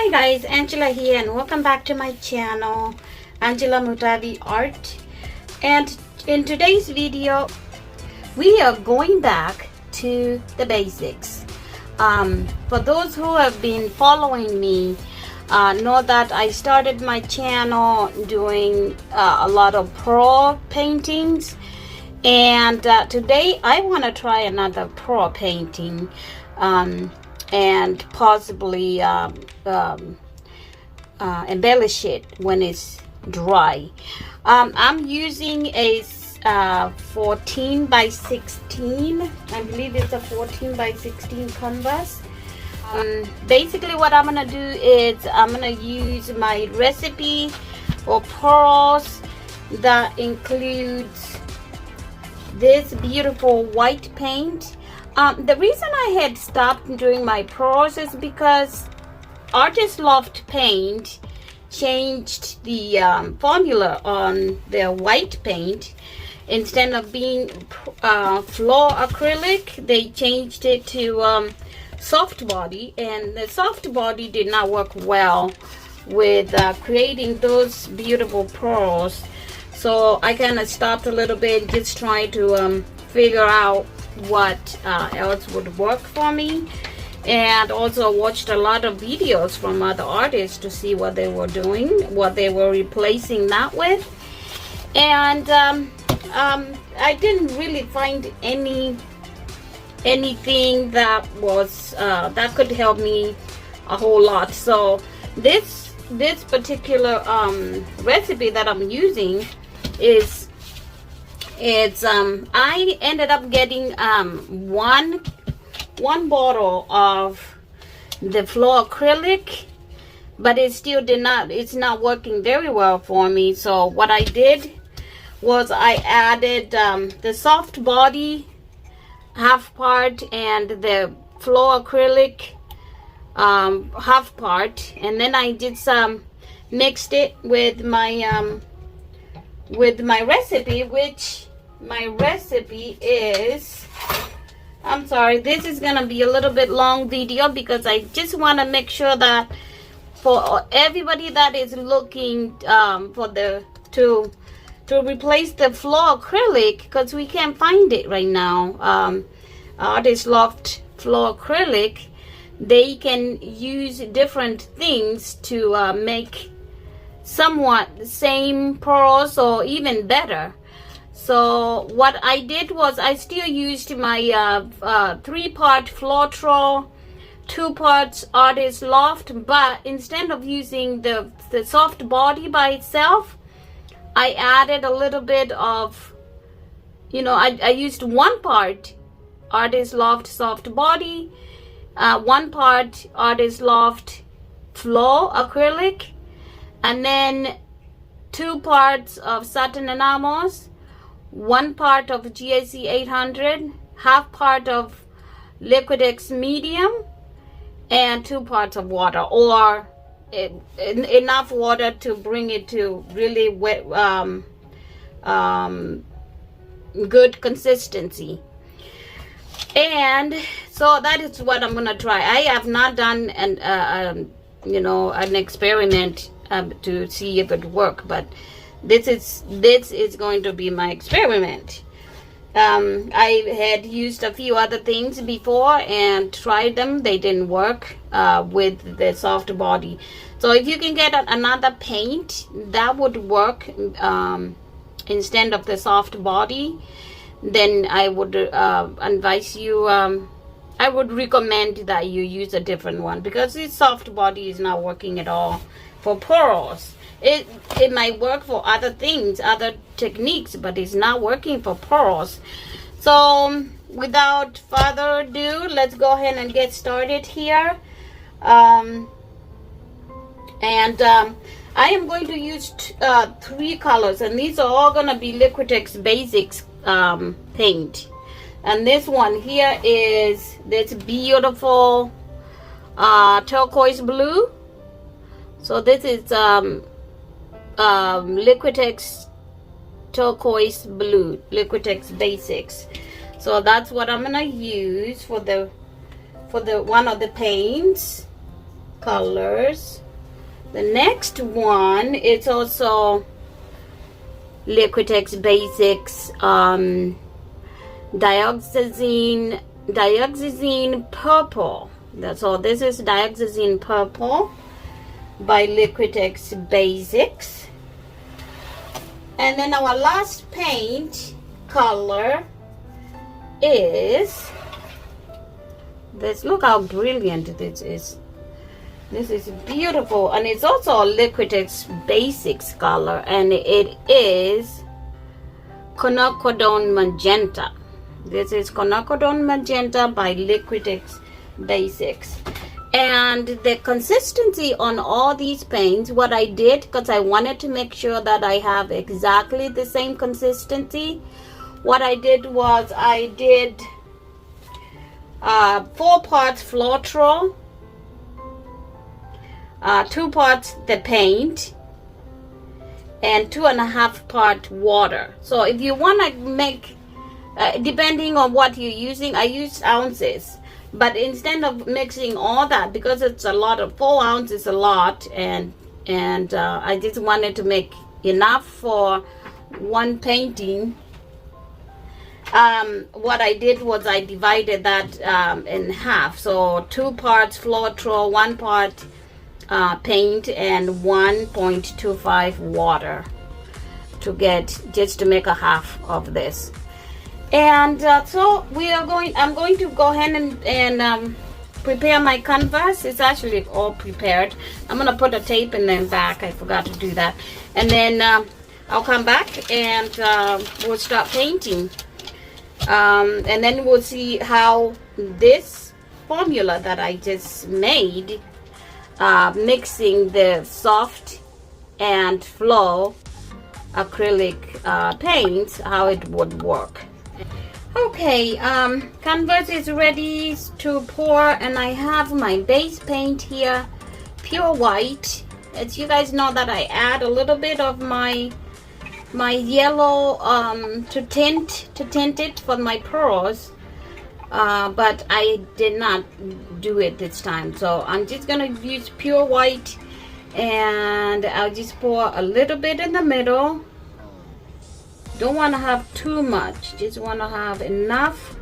Hi guys, Angela here and welcome back to my channel, Angela Mutavi Art. And in today's video, we are going back to the basics. For those who have been following me, know that I started my channel doing a lot of pro paintings. And today I want to try another pro painting. And possibly embellish it when it's dry. I'm using a 14 by 16. I believe it's a 14 by 16 canvas. Basically what I'm gonna do is I'm gonna use my recipe for pearls that includes this beautiful white paint. The reason I had stopped doing my pearls is because Artist Loft Paint changed the formula on their white paint. Instead of being floor acrylic, they changed it to soft body, and the soft body did not work well with creating those beautiful pearls. So I kind of stopped a little bit, just trying to figure out what else would work for me, and also watched a lot of videos from other artists to see what they were doing, what they were replacing that with. And I didn't really find anything that was that could help me a whole lot. So this particular recipe that I'm using is I ended up getting one bottle of the floor acrylic, but it's not working very well for me. So what I did was I added the soft body half part and the floor acrylic half part, and then I did mixed it with my recipe, which my recipe is, I'm sorry, this is gonna be a little bit long video because I just want to make sure that for everybody that is looking to replace the floor acrylic, because we can't find it right now, Artist Loft floor acrylic, they can use different things to make somewhat the same pearls or even better. So what I did was I still used my 3-part Floetrol, 2 parts Artist Loft, but instead of using the soft body by itself, I added a little bit of, I used 1 part Artist Loft Soft Body, 1 part Artist Loft Floor Acrylic, and then 2 parts of satin enamels, 1 part of GAC 800, half part of Liquitex medium, and 2 parts of water, or enough water to bring it to really wet, good consistency. And so that is what I'm gonna try. I have not done an experiment to see if it works, but this is going to be my experiment. I had used a few other things before and tried them. They didn't work with the soft body. So if you can get another paint that would work instead of the soft body, then I would advise you, I would recommend that you use a different one, because this soft body is not working at all for pearls. It might work for other things, other techniques, but it's not working for pearls. So without further ado, let's go ahead and get started here. I am going to use 3 colors, and these are all going to be Liquitex Basics paint. And this one here is this beautiful turquoise blue. So this is Liquitex turquoise blue, Liquitex Basics. So that's what I'm gonna use for the one of the paints. colors. The next one, it's also Liquitex Basics dioxazine purple. That's all. This is dioxazine purple by Liquitex Basics. And then our last paint color is this. Look how brilliant this is. This is beautiful, and it's also a Liquitex Basics color, and it is Quinacridone Magenta. This is Quinacridone Magenta by Liquitex Basics. And the consistency on all these paints, what I did, because I wanted to make sure that I have exactly the same consistency, what I did was I did 4 parts Floetrol, 2 parts the paint, and 2.5 part water. So if you want to make, depending on what you're using, I used ounces, but instead of mixing all that, because it's a lot of 4 ounces is a lot, and I just wanted to make enough for one painting. What I did was I divided that in half. So 2 parts Floetrol, 1 part paint, and 1.25 water to get, just to make a half of this. And so I'm going to go ahead and prepare my canvas. It's actually all prepared. I'm gonna put a tape in the back. I forgot to do that. And then I'll come back and we'll start painting. And then we'll see how this formula that I just made, mixing the soft and flow acrylic paints, how it would work. Okay, canvas is ready to pour, and I have my base paint here, pure white. As you guys know that I add a little bit of my yellow to tint it for my pearls, but I did not do it this time. So I'm just gonna use pure white, and I'll just pour a little bit in the middle. Don't want to have too much, just want to have enough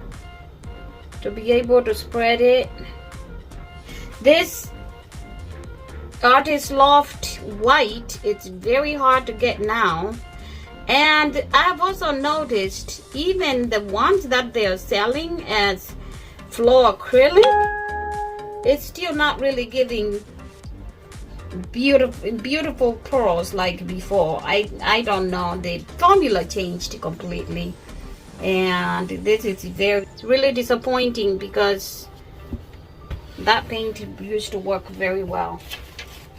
to be able to spread it. This Artist Loft white, it's very hard to get now. And I've also noticed even the ones that they're selling as flow acrylic, it's still not really giving beautiful pearls like before. I don't know, the formula changed completely, and this is really disappointing, because that paint used to work very well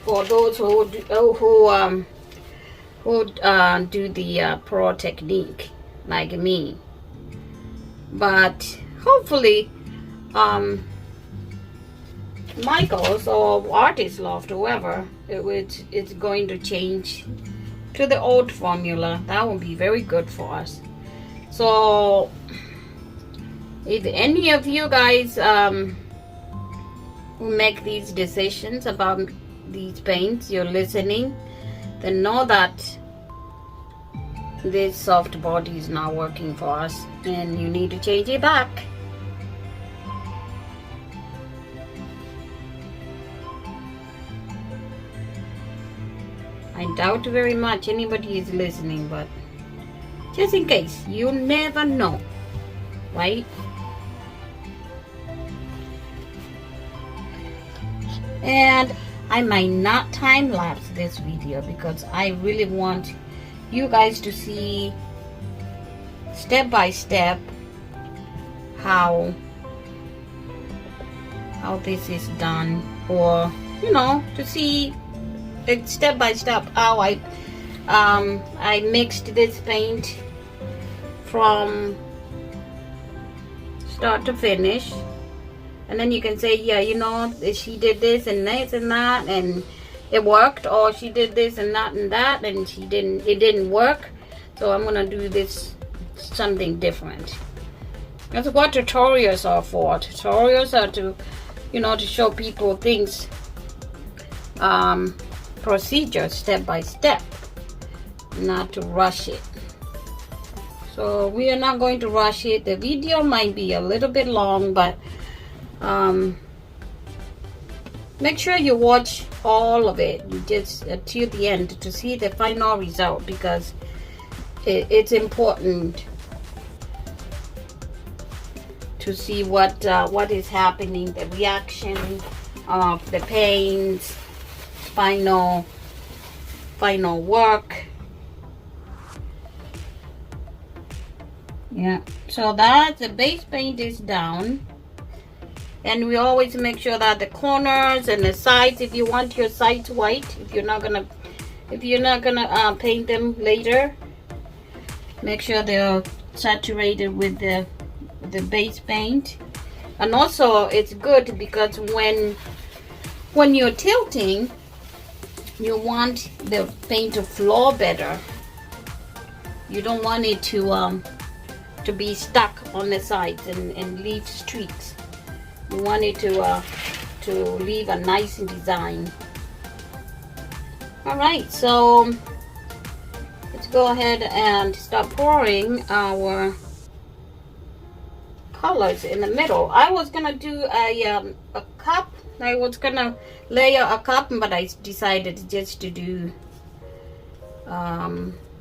for those who do the pro technique like me. But hopefully Michael's or Artist Loft, whoever, it's going to change to the old formula. That will be very good for us. So if any of you guys who make these decisions about these paints, you're listening, then know that this soft body is not working for us, and you need to change it back. I doubt very much anybody is listening, but just in case, you never know, right? And I might not time lapse this video, because I really want you guys to see step by step how this is done, or to see step by step how I mixed this paint from start to finish. And then you can say, yeah, she did this and this and that, and it worked, or she did this and that and that, and it didn't work. So I'm gonna do this something different. That's what tutorials are for. Tutorials are to, to show people things procedure step by step, not to rush it. So we are not going to rush it. The video might be a little bit long, but make sure you watch all of it, just till the end, to see the final result, because it's important to see what is happening, the reaction of the paints, final work. Yeah, so that the base paint is down, and we always make sure that the corners and the sides, if you want your sides white, if you're not gonna paint them later, make sure they're saturated with the base paint. And also it's good because when you're tilting, you want the paint to flow better. You don't want it to be stuck on the sides and leave streaks. You want it to leave a nice design. All right, so let's go ahead and start pouring our colors in the middle. I was gonna do a cup. I was gonna layer a cup, but I decided just to do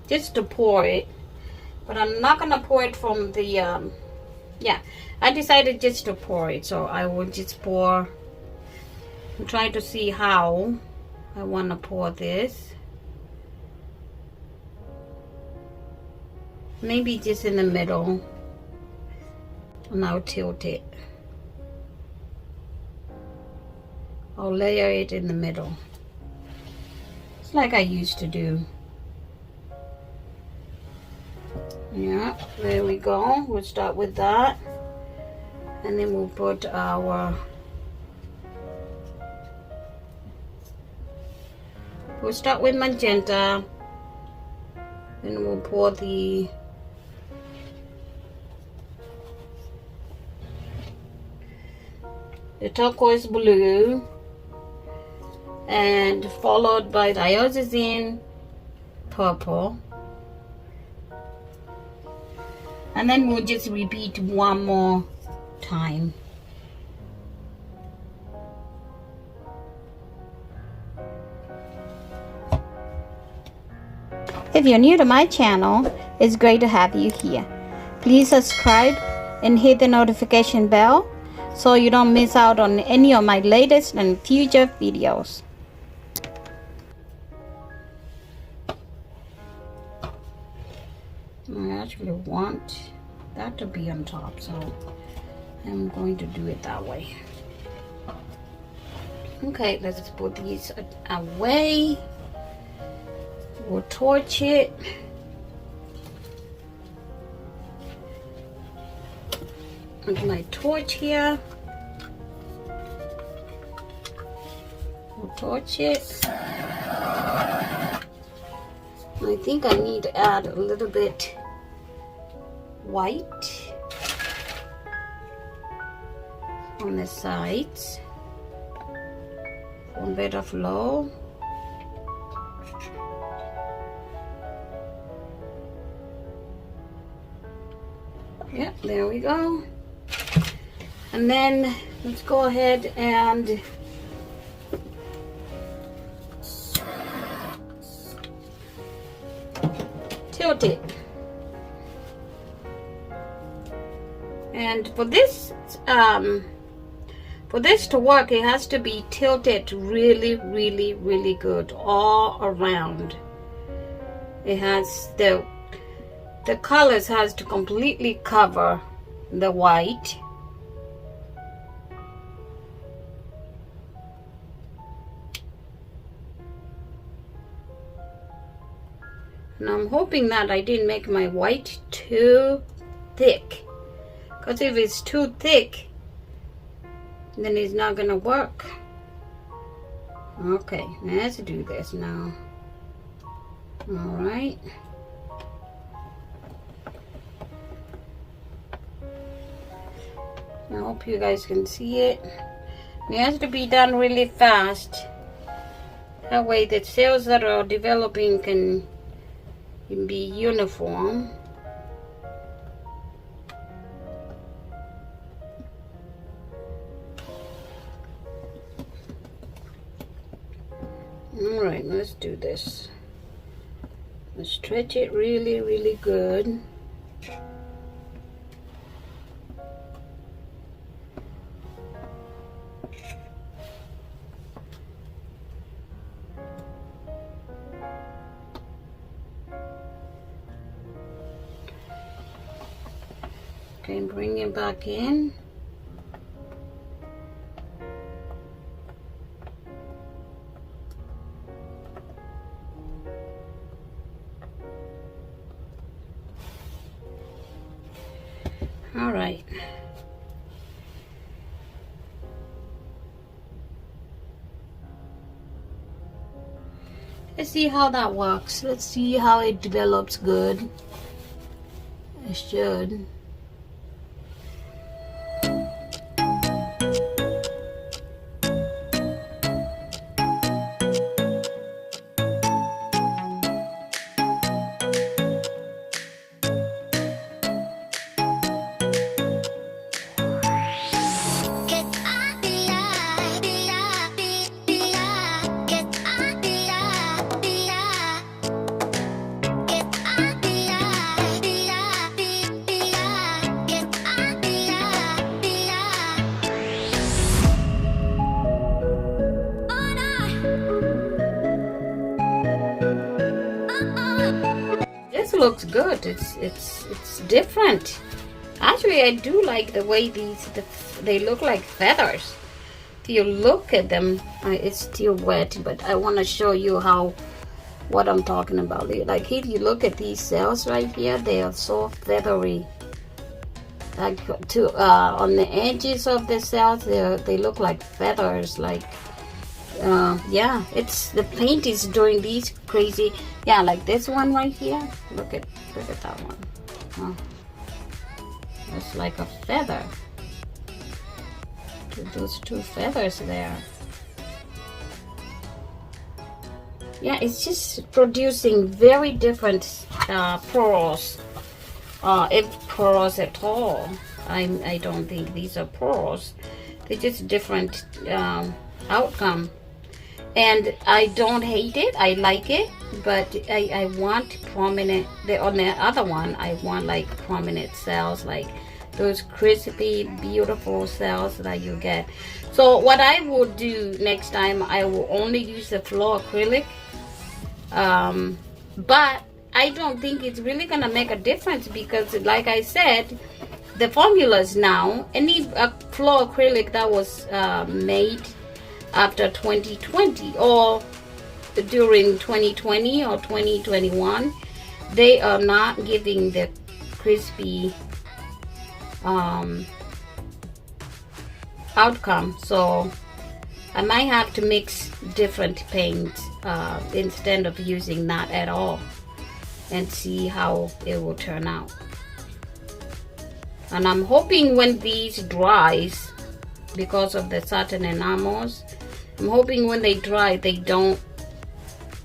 just to pour it. But I'm not gonna pour it from the yeah, I decided just to pour it, so I will just pour. I'm trying to see how I want to pour this. Maybe just in the middle, and I'll tilt it. I'll layer it in the middle. It's like I used to do. Yeah, there we go. We'll start with that, and then we'll put our, we'll start with magenta, and we'll pour the turquoise blue, and followed by diocesan purple. And then we'll just repeat one more time. If you're new to my channel, it's great to have you here. Please subscribe and hit the notification bell so you don't miss out on any of my latest and future videos. I actually want that to be on top, so I'm going to do it that way. Okay, let's put these away. We'll torch it. With my torch here. We'll torch it. I think I need to add a little bit white on the sides for better flow. Yeah, there we go. And then let's go ahead and tilt it. And for this to work, it has to be tilted really, really, really good all around. It has the colors has to completely cover the white. And I'm hoping that I didn't make my white too thick, because if it's too thick, then it's not gonna work. Okay, let's do this now. All right. I hope you guys can see it. It has to be done really fast That way the cells that are developing can be uniform. Alright, let's do this. Let's stretch it really, really good. Okay, bring it back in. All right. Let's see how that works. Let's see how it develops good. It should. This looks good. It's different. Actually, I do like the way they look like feathers. If you look at them, it's still wet, but I want to show you what I'm talking about. Like if you look at these cells right here, they are so feathery. Like on the edges of the cells, they look like feathers. Like yeah, the paint is doing these crazy. Yeah, like this one right here. Look at that one. Oh, it's like a feather. Those two feathers there. Yeah, it's just producing very different pearls. If pearls at all. I don't think these are pearls. They're just different outcome. And I don't hate it. I like it, but I want prominent. On the other one, I want like prominent cells, like those crispy, beautiful cells that you get. So what I will do next time, I will only use the floor acrylic. But I don't think it's really gonna make a difference because, like I said, the formulas now, any floor acrylic that was made after 2020 or during 2020 or 2021, they are not giving the crispy outcome. So I might have to mix different paints instead of using that at all, and see how it will turn out. And I'm hoping when these dries, because of the satin enamels, I'm hoping when they dry, they don't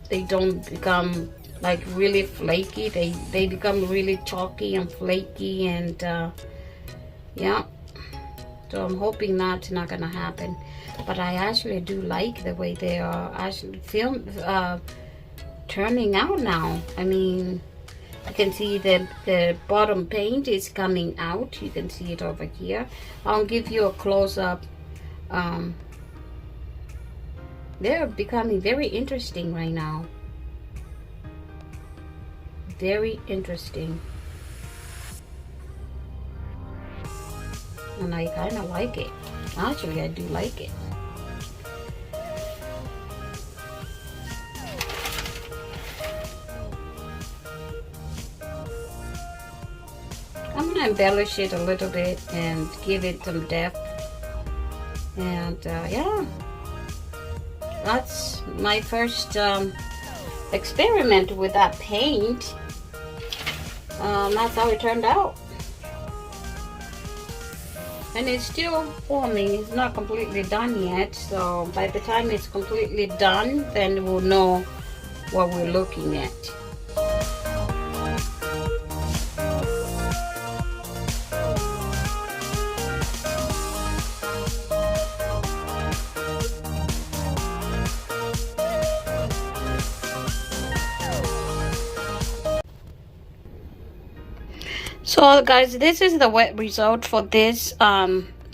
become like really flaky. They become really chalky and flaky, and yeah. So I'm hoping that's not gonna happen. But I actually do like the way they are actually turning out now. I mean, you can see that the bottom paint is coming out. You can see it over here. I'll give you a close-up. They're becoming very interesting right now. Very interesting. And I kind of like it. Actually, I do like it. I'm gonna embellish it a little bit and give it some depth. And yeah, that's my first experiment with that paint. That's how it turned out. and it's still forming. It's not completely done yet, so by the time it's completely done, then we'll know what we're looking at. So guys, this is the wet result for this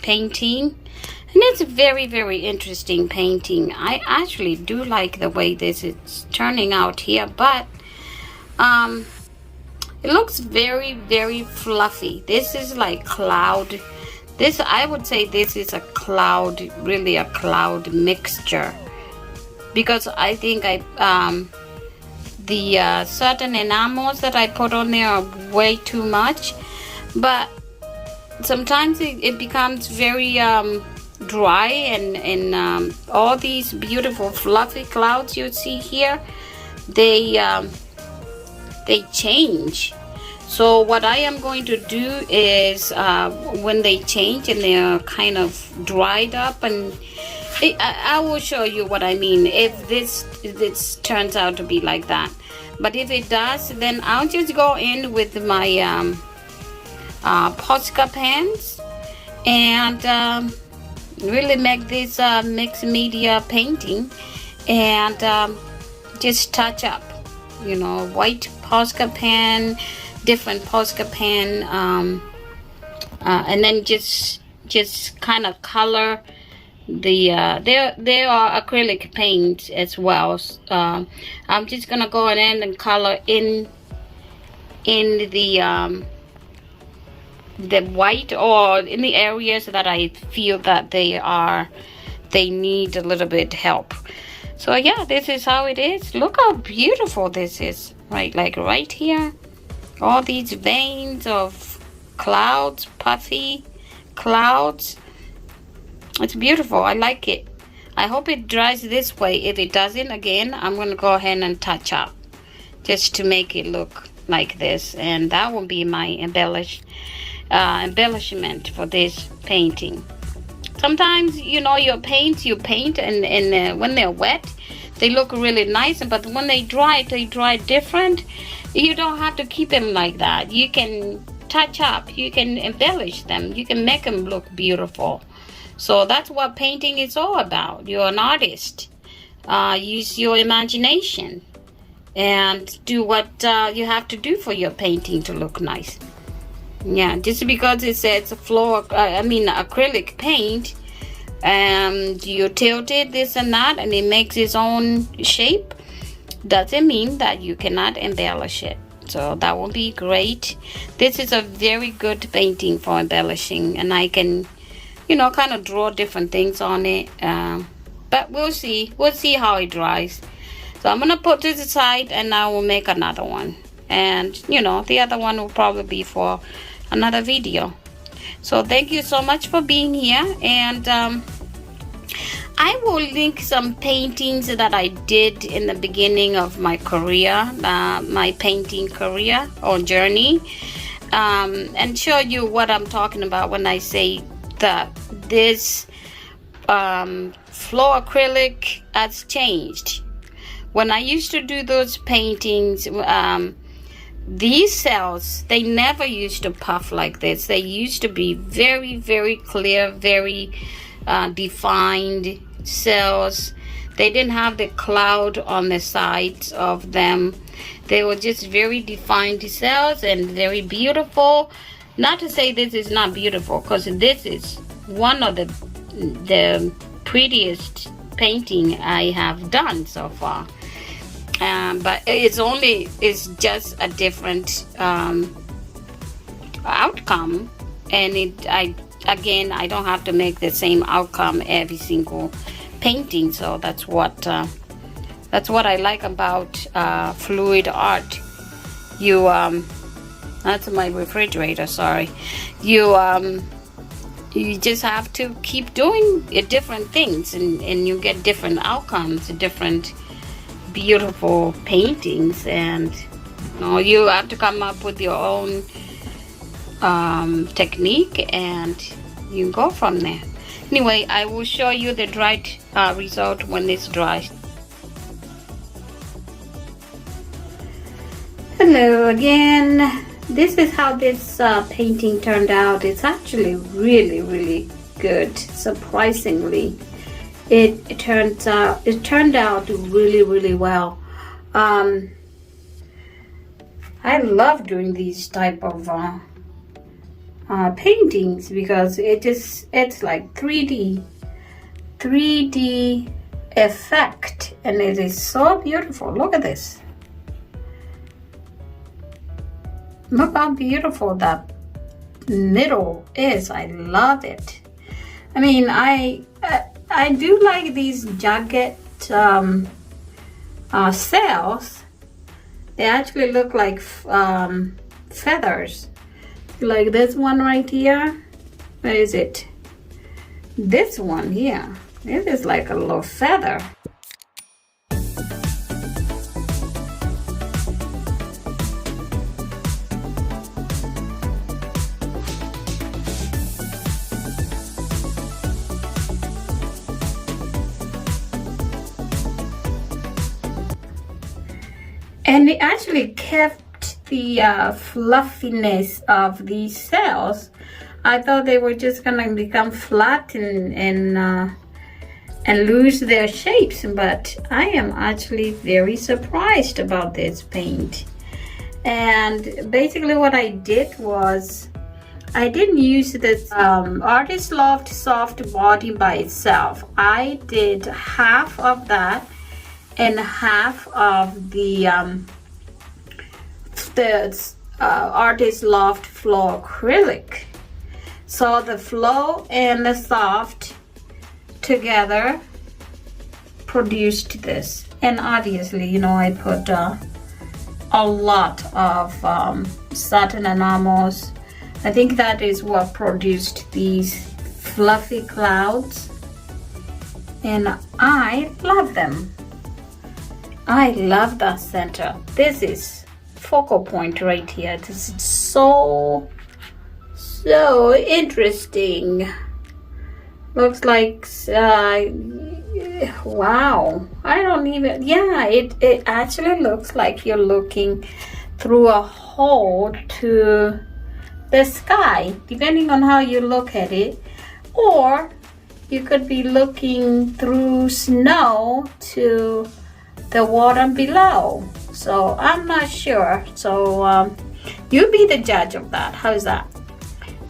painting, and it's a very, very interesting painting. I actually do like the way this is turning out here, but it looks very, very fluffy. This is like cloud. This, I would say this is a cloud, really a cloud mixture, because I think the certain enamels that I put on there are way too much, but sometimes it becomes very dry, and all these beautiful fluffy clouds you see here, they change. So what I am going to do is when they change and they're kind of dried up, and I will show you what I mean if this turns out to be like that. But if it does, then I'll just go in with my Posca pens and really make this mixed media painting, and just touch up, you know, white Posca pen, different Posca pen, and then just kind of color the there are acrylic paints as well. I'm just gonna go in and color in the white, or in the areas that I feel that they need a little bit help. So yeah, this is how it is. Look how beautiful this is, right? Like right here, all these veins of clouds, puffy clouds. It's beautiful. I like it. I hope it dries this way. If it doesn't, again, I'm going to go ahead and touch up just to make it look like this, and that will be my embellishment for this painting. Sometimes, you know, you paint and when they're wet, they look really nice, but when they dry different. You don't have to keep them like that. You can touch up, you can embellish them, you can make them look beautiful. So that's what painting is all about. You're an artist. Use your imagination and do what you have to do for your painting to look nice. Yeah, just because it says acrylic paint, and you tilt it this and that, and it makes its own shape, doesn't mean that you cannot embellish it. So that will be great. This is a very good painting for embellishing, and I can, you know, kind of draw different things on it, but we'll see how it dries. So I'm gonna put this aside, and I will make another one, and you know, the other one will probably be for another video. So thank you so much for being here, and I will link some paintings that I did in the beginning of my career, my painting career or journey, and show you what I'm talking about when I say that this flow acrylic has changed. When I used to do those paintings, these cells, they never used to puff like this. They used to be very, very clear, very defined cells. They didn't have the cloud on the sides of them. They were just very defined cells and very beautiful. Not to say this is not beautiful, because this is one of the prettiest painting I have done so far. But it's just a different outcome, and I don't have to make the same outcome every single painting. So that's what I like about fluid art. That's my refrigerator, sorry. You just have to keep doing different things, and you get different outcomes, different beautiful paintings, and you know, you have to come up with your own technique, and you go from there. Anyway, I will show you the dried result when it's dry. Hello again. This is how this painting turned out. It's actually really good. Surprisingly, it turned out really well. I love doing these type of paintings because it's like 3D effect, and it is so beautiful. Look at this. Look how beautiful that middle is. I love it. I mean, I do like these jagged cells. They actually look like feathers. Like this one right here. Where is it? This one here. This is like a little feather. And it actually kept the fluffiness of these cells. I thought they were just gonna become flat and lose their shapes, but I am actually very surprised about this paint. And basically what I did was, I didn't use this Artist Loft Soft Body by itself. I did half of that and half of the Artist Loft Flow Acrylic. So the flow and the soft together produced this. And obviously, you know, I put a lot of satin enamels. I think that is what produced these fluffy clouds, and I love them. I love that center. This is focal point right here. This is so interesting. Looks like wow. I don't even, yeah, it actually looks like you're looking through a hole to the sky, depending on how you look at it. Or you could be looking through snow to the water below. So I'm not sure. So you be the judge of that. How's that?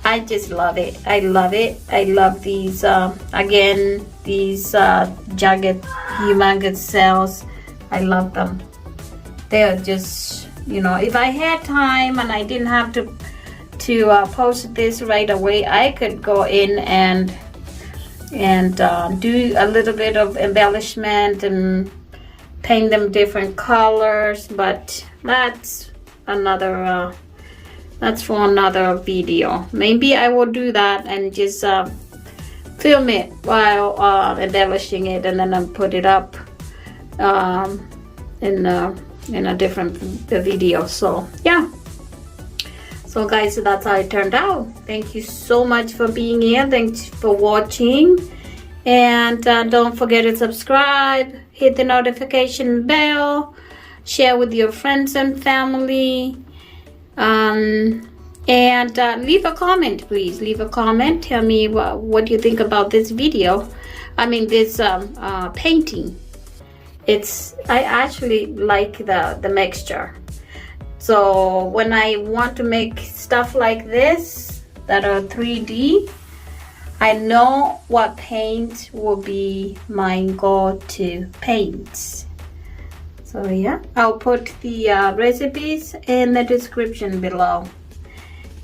I just love it. I love it. I love these again, these jagged humongous cells. I love them. They're just, you know, if I had time and I didn't have to post this right away, I could go in and do a little bit of embellishment and paint them different colors, but that's another that's for another video. Maybe I will do that and just film it while embellishing it, and then I'll put it up in a different video. So yeah, so guys, that's how it turned out. Thank you so much for being here. Thanks for watching, and don't forget to subscribe, hit the notification bell, share with your friends and family, and leave a comment. Please leave a comment. Tell me what you think about this video. I mean, this painting. I actually like the mixture. So when I want to make stuff like this that are 3D, I know what paint will be my go-to paints. So yeah, I'll put the recipes in the description below.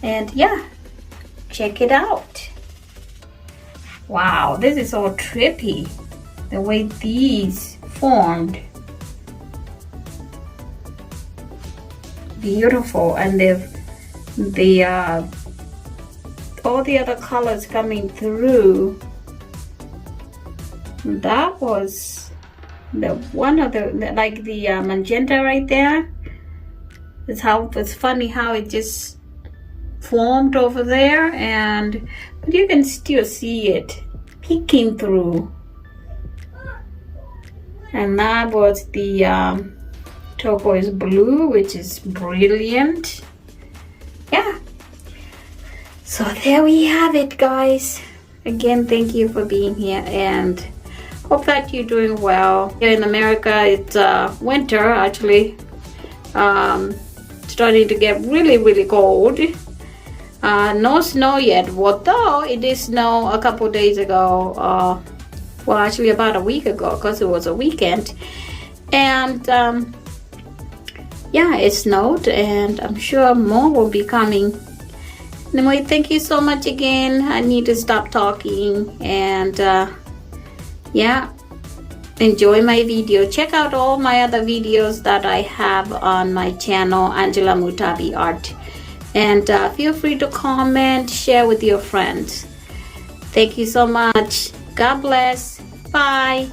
And yeah, check it out. Wow, this is so trippy, the way these formed. Beautiful. And the all the other colors coming through. That was the one of the, like the magenta right there. It's funny how it just formed over there, but you can still see it peeking through. And that was the turquoise blue, which is brilliant. Yeah, so there we have it, guys. Again, thank you for being here, and hope that you're doing well. Here in America, it's winter actually. Starting to get really cold. No snow yet, although it did snow a couple days ago. Well, actually about a week ago, because it was a weekend. And yeah, it snowed, and I'm sure more will be coming. Anyway, thank you so much again. I need to stop talking, and yeah, enjoy my video. Check out all my other videos that I have on my channel, Angela Mutavi Art. And feel free to comment, share with your friends. Thank you so much. God bless. Bye.